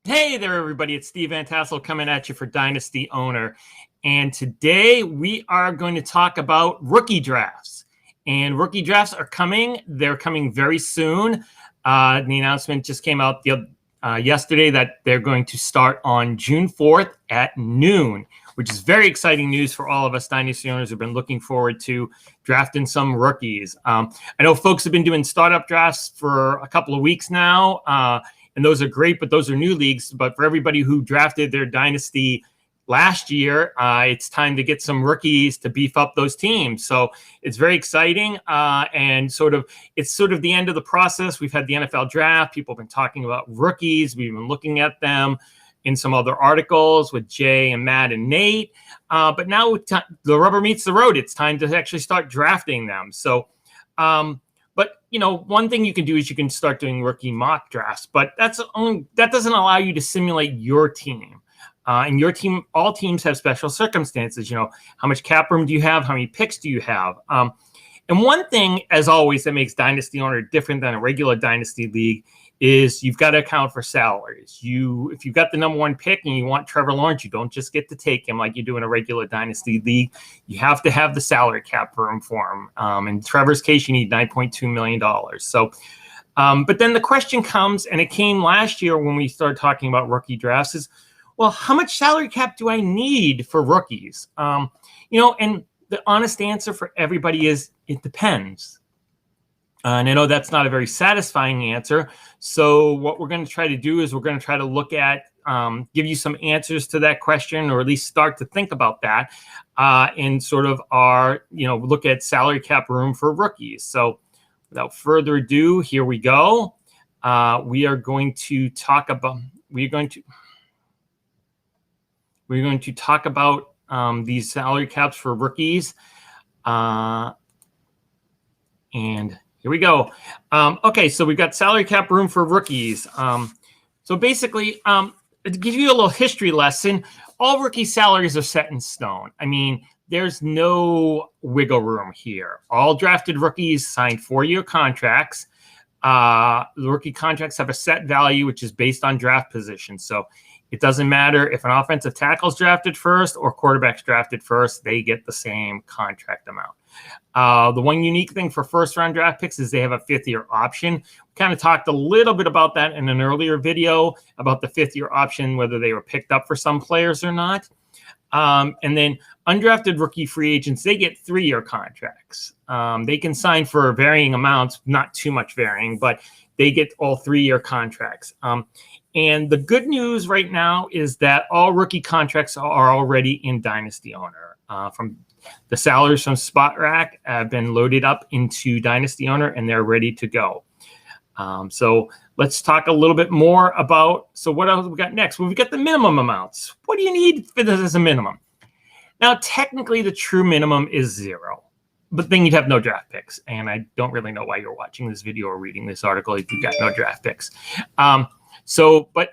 Hey there, everybody. It's Steve Van Tassel coming at you for Dynasty Owner. And today we are going to talk about rookie drafts. And rookie drafts are coming. They're coming very soon. The announcement just came out yesterday that they're going to start on June 4th at noon, which is very exciting news for all of us Dynasty owners who've been looking forward to drafting some rookies. I know folks have been doing startup drafts for a couple of weeks now. And those are great, but those are new leagues. But for everybody who drafted their dynasty last year, it's time to get some rookies to beef up those teams. So it's very exciting, and it's sort of the end of the process. We've had the NFL draft. People have been talking about rookies. We've been looking at them in some other articles with Jay and Matt and Nate. But now the rubber meets the road. It's time to actually start drafting them. So, but, one thing you can do is you can start doing rookie mock drafts, but that doesn't allow you to simulate your team. And your team, all teams have special circumstances. How much cap room do you have? How many picks do you have? And one thing, as always, that makes Dynasty Owner different than a regular Dynasty league is you've got to account for salaries. If you've got the number one pick and you want Trevor Lawrence, you don't just get to take him like you do in a regular Dynasty league. You have to have the salary cap room for him. In Trevor's case, you need $9.2 million. So, but then the question comes, and it came last year when we started talking about rookie drafts, is, well, how much salary cap do I need for rookies? And the honest answer for everybody is it depends. And I know that's not a very satisfying answer. So what we're going to try to do is we're going to try to look at, give you some answers to that question, or at least start to think about that, and sort of look at salary cap room for rookies. So without further ado, here we go. We are going to talk about, these salary caps for rookies. And here we go. Okay, so we've got salary cap room for rookies. So basically, to give you a little history lesson, all rookie salaries are set in stone. I mean, there's no wiggle room here. All drafted rookies signed 4-year contracts. The rookie contracts have a set value, which is based on draft position. So it doesn't matter if an offensive tackle is drafted first or quarterback's drafted first, they get the same contract amount. The one unique thing for first-round draft picks is they have a 5th-year option. We kind of talked a little bit about that in an earlier video about the 5th-year option, whether they were picked up for some players or not. And then undrafted rookie free agents, they get 3-year contracts. They can sign for varying amounts, not too much varying, but they get all 3-year contracts. And the good news right now is that all rookie contracts are already in Dynasty Owner. From the salaries from Spot Rack have been loaded up into Dynasty Owner, and they're ready to go. So let's talk a little bit more about, so what else we got next? Well, we got the minimum amounts. What do you need for this as a minimum? Now, technically, the true minimum is 0. But then you'd have no draft picks. And I don't really know why you're watching this video or reading this article if you've got no draft picks. But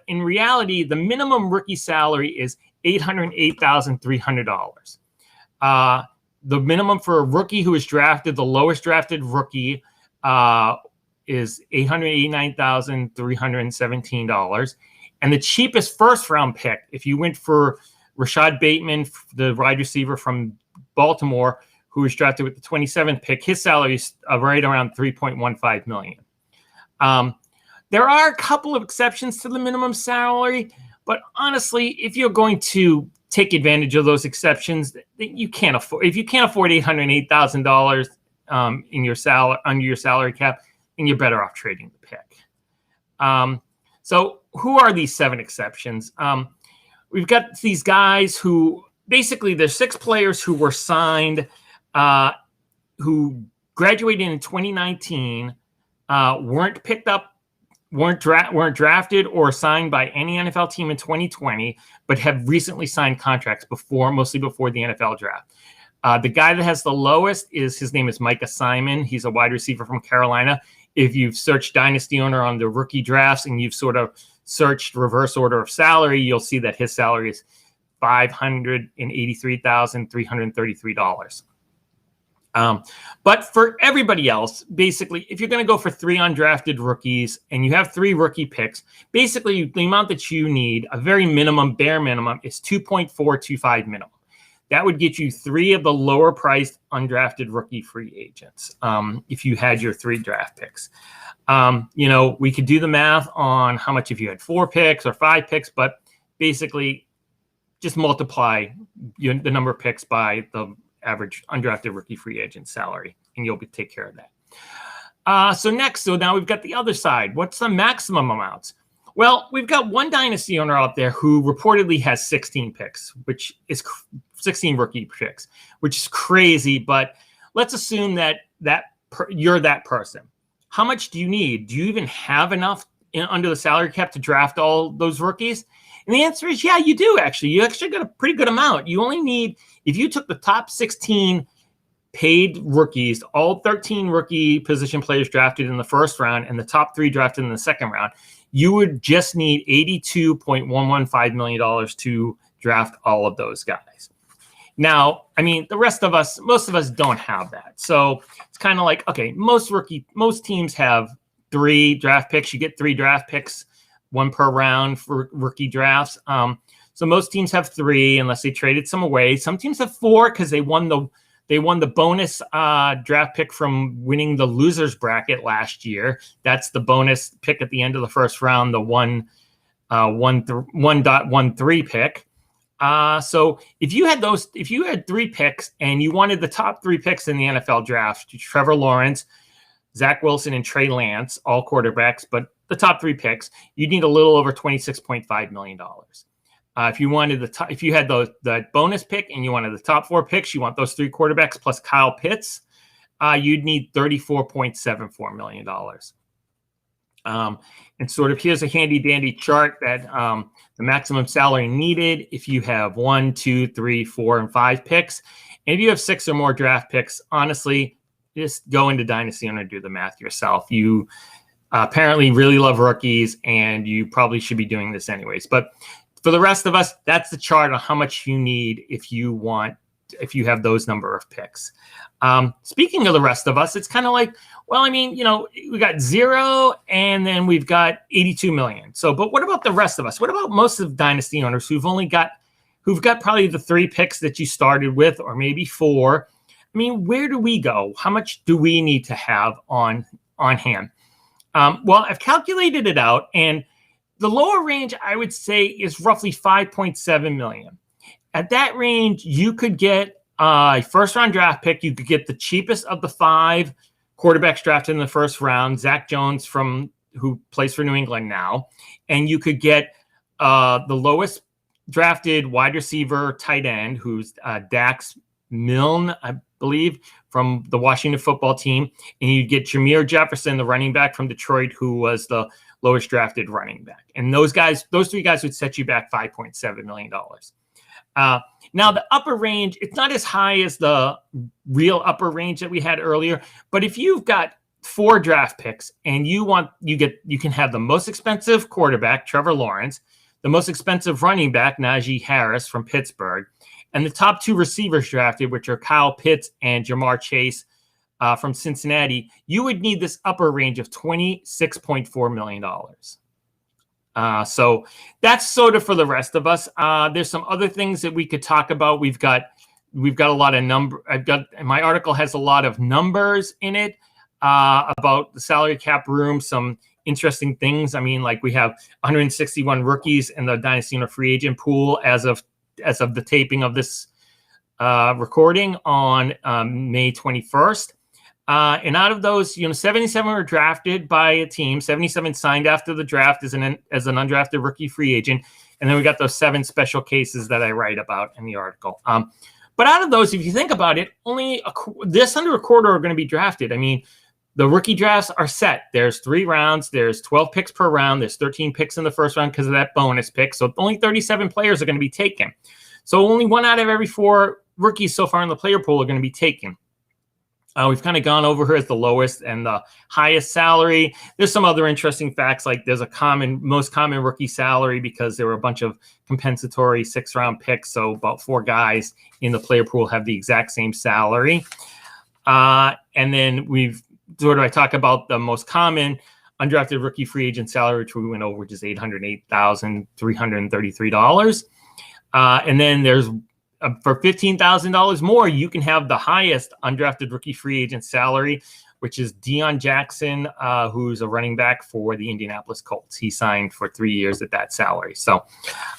in reality, the minimum rookie salary is $808,300. The minimum for a rookie who is drafted, the lowest drafted rookie, is $889,317. And the cheapest first-round pick, if you went for Rashad Bateman, the wide receiver from Baltimore, who was drafted with the 27th pick, his salary is right around $3.15 million. There are a couple of exceptions to the minimum salary, but honestly, if you're going to take advantage of those exceptions, you can't afford. If you can't afford $808,000 in your under your salary cap, then you're better off trading the pick. So who are these 7 exceptions? We've got these guys who basically there's 6 players who were signed, who graduated in 2019, weren't picked up, weren't drafted or signed by any NFL team in 2020, but have recently signed contracts mostly before the NFL draft. The guy that has the lowest his name is Micah Simon. He's a wide receiver from Carolina. If you've searched Dynasty Owner on the rookie drafts and you've sort of searched reverse order of salary, you'll see that his salary is $583,333. But for everybody else, basically, if you're going to go for 3 undrafted rookies and you have 3 rookie picks, basically the amount that you need, a very minimum, bare minimum, is 2.425 minimum. That would get you 3 of the lower priced undrafted rookie free agents if you had your 3 draft picks. We could do the math on how much if you had 4 picks or 5 picks, but basically just multiply the number of picks by the average undrafted rookie free agent salary, and you'll take care of that. So now we've got the other side. What's the maximum amounts? Well, we've got one dynasty owner out there who reportedly has 16 picks, which is 16 rookie picks, which is crazy. But let's assume that you're that person. How much do you need? Do you even have enough under the salary cap to draft all those rookies? And the answer is, yeah, you do actually. You actually got a pretty good amount. You only need, if you took the top 16 paid rookies, all 13 rookie position players drafted in the first round and the top 3 drafted in the second round, you would just need $82.115 million to draft all of those guys. Now, I mean, the rest of us, most of us don't have that. So it's kind of like, okay, most teams have 3 draft picks. You get 3 draft picks, 1 per round for rookie drafts. So most teams have 3 unless they traded some away. Some teams have 4 because they won the bonus draft pick from winning the losers bracket last year. That's the bonus pick at the end of the first round, the 1.13 pick. So if you had 3 picks and you wanted the top 3 picks in the NFL draft, Trevor Lawrence, Zach Wilson, and Trey Lance, all quarterbacks, but the top 3 picks, you'd need a little over $26.5 million. If you wanted if you had the bonus pick and you wanted the top 4 picks, you want those 3 quarterbacks plus Kyle Pitts, you'd need $34.74 million. And sort of here's a handy dandy chart that the maximum salary needed if you have 1, 2, 3, 4, and 5 picks. And if you have 6 or more draft picks, honestly, just go into Dynasty Owner and do the math yourself. You apparently really love rookies, and you probably should be doing this anyways. But for the rest of us, that's the chart on how much you need if you have those number of picks. Speaking of the rest of us, it's kind of like, well, I mean, we got 0 and then we've got 82 million. So, but what about the rest of us? What about most of Dynasty owners who've got probably the 3 picks that you started with, or maybe 4? I mean, where do we go? How much do we need to have on hand? Well, I've calculated it out, and the lower range, I would say, is roughly 5.7 million. At that range, you could get a first-round draft pick. You could get the cheapest of the 5 quarterbacks drafted in the first round, Zach Jones, who plays for New England now. And you could get the lowest drafted wide receiver tight end, who's Dax Milne, I believe, from the Washington football team. And you'd get Jameer Jefferson, the running back from Detroit, who was the lowest drafted running back. And those 3 guys would set you back $5.7 million. Now, the upper range, it's not as high as the real upper range that we had earlier. But if you've got 4 draft picks and you can have the most expensive quarterback, Trevor Lawrence, the most expensive running back, Najee Harris from Pittsburgh, and the top 2 receivers drafted, which are Kyle Pitts and Jamar Chase from Cincinnati, you would need this upper range of $26.4 million. So that's sort of for the rest of us. There's some other things that we could talk about. We've got a lot of my article has a lot of numbers in it about the salary cap room, some interesting things. I mean, like we have 161 rookies in the Dynasty Owner free agent pool as of the taping of this recording on May 21st. And out of those, 77 were drafted by a team. 77 signed after the draft as an undrafted rookie free agent. And then we got those 7 special cases that I write about in the article. But out of those, if you think about it, only just under a quarter are going to be drafted. I mean, the rookie drafts are set. There's 3 rounds. There's 12 picks per round. There's 13 picks in the first round because of that bonus pick. So only 37 players are going to be taken. So only 1 out of every 4 rookies so far in the player pool are going to be taken. We've kind of gone over here as the lowest and the highest salary. There's some other interesting facts, like there's most common rookie salary because there were a bunch of compensatory 6-round picks. So about 4 guys in the player pool have the exact same salary. And then I talk about the most common undrafted rookie free agent salary, which we went over, which is $808,333. And then there's for $15,000 more, you can have the highest undrafted rookie free agent salary, which is Deion Jackson, who's a running back for the Indianapolis Colts. He signed for 3 years at that salary. So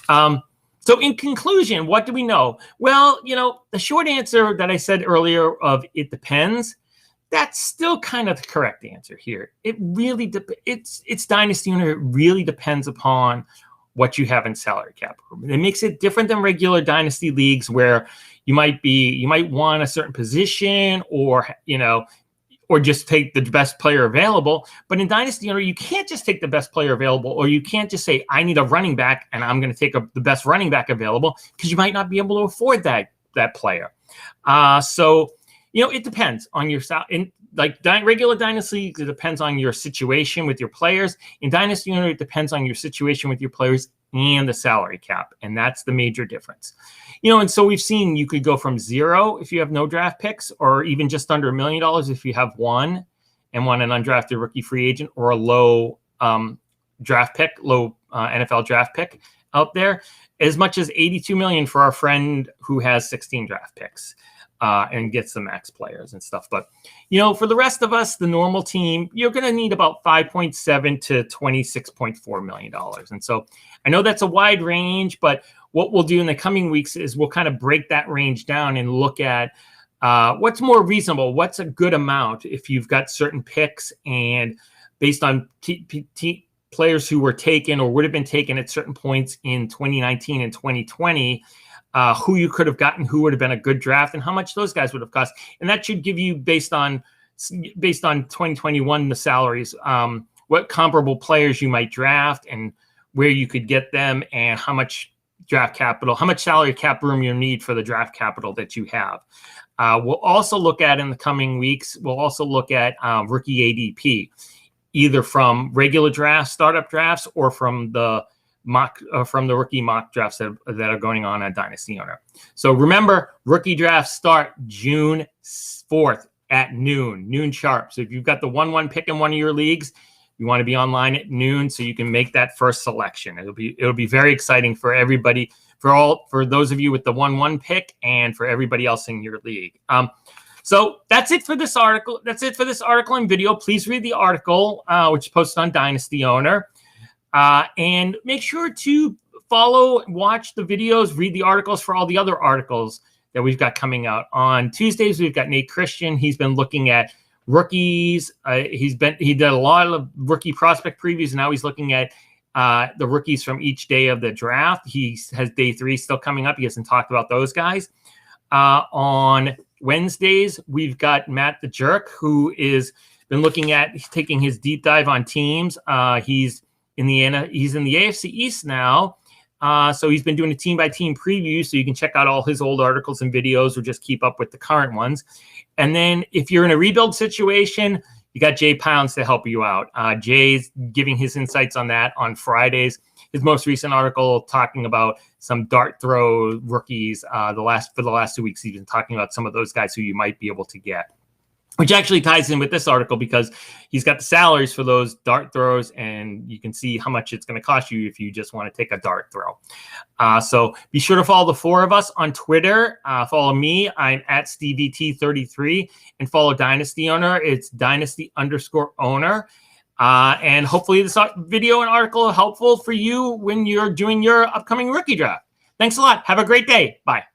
in conclusion, what do we know? Well, the short answer that I said earlier of it depends, that's still kind of the correct answer here. It really it's Dynasty Owner. It really depends upon what you have in salary cap room. It makes it different than regular dynasty leagues where you might want a certain position or just take the best player available. But in Dynasty Owner, you can't just take the best player available, or you can't just say, I need a running back and I'm going to take the best running back available, because you might not be able to afford that player. It depends on your salary. Regular dynasty leagues, it depends on your situation with your players. In Dynasty Owner, it depends on your situation with your players and the salary cap. And that's the major difference. And so we've seen you could go from 0 if you have no draft picks, or even just under $1 million if you have one and want an undrafted rookie free agent, or a low draft pick, low NFL draft pick out there, as much as $82 million for our friend who has 16 draft picks. And gets the max players and stuff. But, for the rest of us, the normal team, you're going to need about $5.7 to $26.4 million. And so I know that's a wide range, but what we'll do in the coming weeks is we'll kind of break that range down and look at what's more reasonable, what's a good amount if you've got certain picks, and based on players who were taken or would have been taken at certain points in 2019 and 2020, who you could have gotten, who would have been a good draft, and how much those guys would have cost. And that should give you, based on 2021, the salaries, what comparable players you might draft and where you could get them, and how much draft capital, how much salary cap room you need for the draft capital that you have. We'll also look at, in the coming weeks, rookie ADP, either from regular drafts, startup drafts, or from the rookie mock drafts that are going on at Dynasty Owner. So remember, rookie drafts start June 4th at noon sharp. So if you've got the 1-1 pick in one of your leagues, you want to be online at noon so you can make that first selection. It'll be very exciting for everybody, for those of you with the 1-1 pick, and for everybody else in your league. So that's it for this article. That's it for this article and video. Please read the article, which is posted on Dynasty Owner. And make sure to follow, watch the videos, read the articles for all the other articles that we've got coming out. On Tuesdays, we've got Nate Christian. He's been looking at rookies. He did a lot of rookie prospect previews, and now he's looking at the rookies from each day of the draft. He has day 3 still coming up. He hasn't talked about those guys. On Wednesdays, we've got Matt the Jerk, who is been looking at taking his deep dive on teams. He's in the AFC East now. So he's been doing a team-by-team preview, so you can check out all his old articles and videos, or just keep up with the current ones. And then if you're in a rebuild situation, you got Jay Pounds to help you out. Jay's giving his insights on that on Fridays. His most recent article talking about some dart throw rookies. For the last 2 weeks, he's been talking about some of those guys who you might be able to get, which actually ties in with this article, because he's got the salaries for those dart throws, and you can see how much it's going to cost you if you just want to take a dart throw. So be sure to follow the 4 of us on Twitter. Follow me. I'm at StevieT33, and follow Dynasty Owner. It's Dynasty_Owner. And hopefully this video and article are helpful for you when you're doing your upcoming rookie draft. Thanks a lot. Have a great day. Bye.